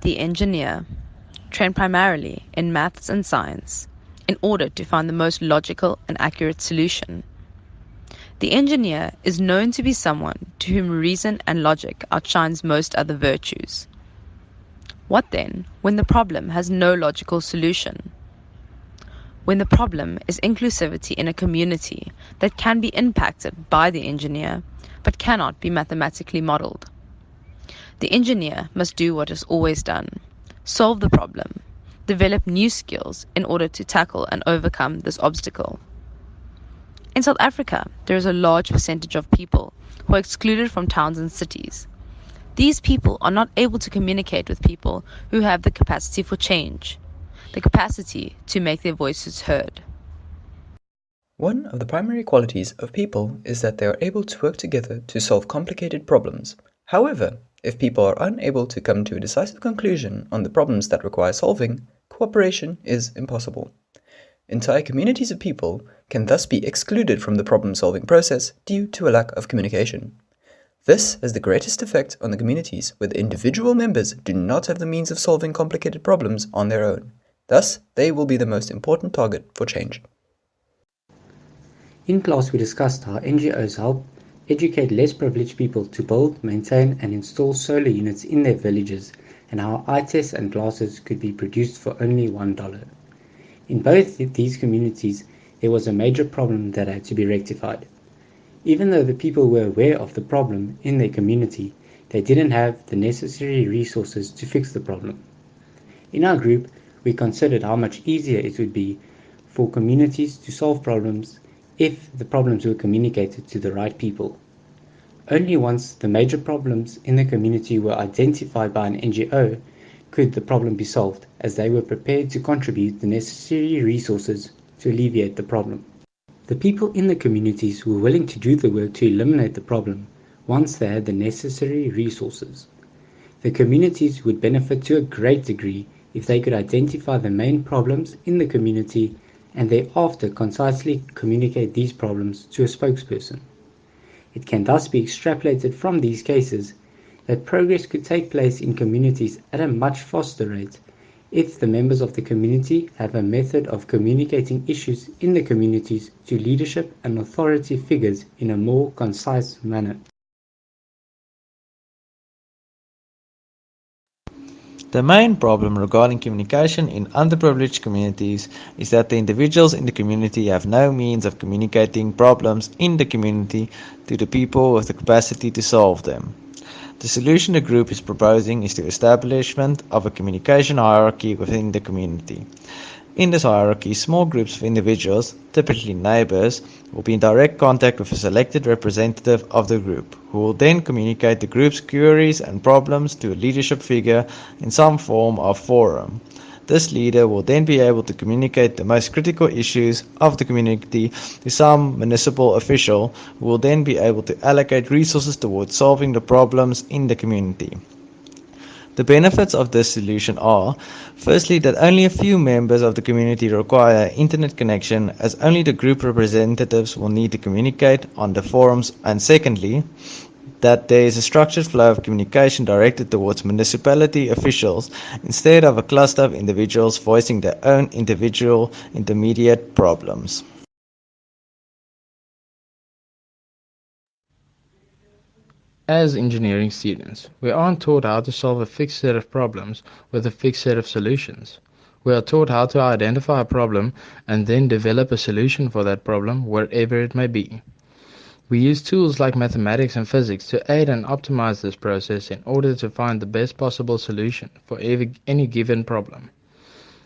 The engineer, trained primarily in maths and science, in order to find the most logical and accurate solution. The engineer is known to be someone to whom reason and logic outshines most other virtues. What then, when the problem has no logical solution? When the problem is inclusivity in a community that can be impacted by the engineer, but cannot be mathematically modeled. The engineer must do what is always done: solve the problem, develop new skills in order to tackle and overcome this obstacle. In South Africa, there is a large percentage of people who are excluded from towns and cities. These people are not able to communicate with people who have the capacity for change, the capacity to make their voices heard. One of the primary qualities of people is that they are able to work together to solve complicated problems. However, if people are unable to come to a decisive conclusion on the problems that require solving, cooperation is impossible. Entire communities of people can thus be excluded from the problem-solving process due to a lack of communication. This has the greatest effect on the communities where the individual members do not have the means of solving complicated problems on their own. Thus, they will be the most important target for change. In class, we discussed how NGOs help educate less privileged people to build, maintain and install solar units in their villages, and how eye tests and glasses could be produced for only $1. In both these communities, there was a major problem that had to be rectified. Even though the people were aware of the problem in their community, they didn't have the necessary resources to fix the problem. In our group, we considered how much easier it would be for communities to solve problems if the problems were communicated to the right people. Only once the major problems in the community were identified by an NGO could the problem be solved, as they were prepared to contribute the necessary resources to alleviate the problem. The people in the communities were willing to do the work to eliminate the problem once they had the necessary resources. The communities would benefit to a great degree if they could identify the main problems in the community and thereafter concisely communicate these problems to a spokesperson. It can thus be extrapolated from these cases that progress could take place in communities at a much faster rate if the members of the community have a method of communicating issues in the communities to leadership and authority figures in a more concise manner. The main problem regarding communication in underprivileged communities is that the individuals in the community have no means of communicating problems in the community to the people with the capacity to solve them. The solution the group is proposing is the establishment of a communication hierarchy within the community. In this hierarchy, small groups of individuals, typically neighbors, will be in direct contact with a selected representative of the group, who will then communicate the group's queries and problems to a leadership figure in some form of forum. This leader will then be able to communicate the most critical issues of the community to some municipal official, who will then be able to allocate resources towards solving the problems in the community. The benefits of this solution are, firstly, that only a few members of the community require internet connection, as only the group representatives will need to communicate on the forums, and secondly, that there is a structured flow of communication directed towards municipality officials instead of a cluster of individuals voicing their own individual intermediate problems. As engineering students, we aren't taught how to solve a fixed set of problems with a fixed set of solutions. We are taught how to identify a problem and then develop a solution for that problem wherever it may be. We use tools like mathematics and physics to aid and optimize this process in order to find the best possible solution for any given problem.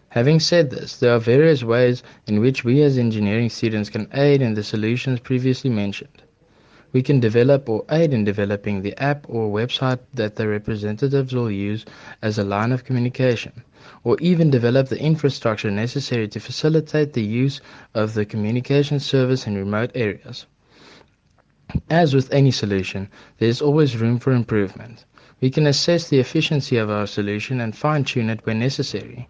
Having said this, there are various ways in which we as engineering students can aid in the solutions previously mentioned. We can develop or aid in developing the app or website that the representatives will use as a line of communication, or even develop the infrastructure necessary to facilitate the use of the communication service in remote areas. As with any solution, there is always room for improvement. We can assess the efficiency of our solution and fine-tune it when necessary.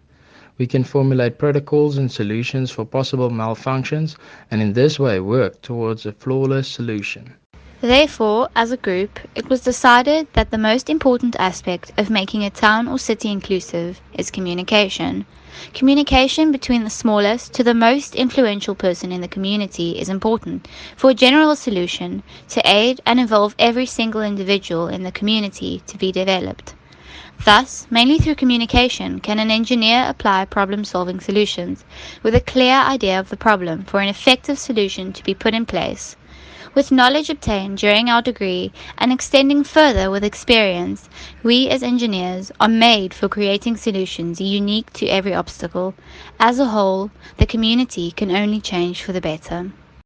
We can formulate protocols and solutions for possible malfunctions, and in this way work towards a flawless solution. Therefore, as a group, it was decided that the most important aspect of making a town or city inclusive is communication. Communication between the smallest to the most influential person in the community is important for a general solution to aid and involve every single individual in the community to be developed. Thus, mainly through communication can an engineer apply problem-solving solutions with a clear idea of the problem for an effective solution to be put in place. With knowledge obtained during our degree and extending further with experience, we as engineers are made for creating solutions unique to every obstacle. As a whole, the community can only change for the better.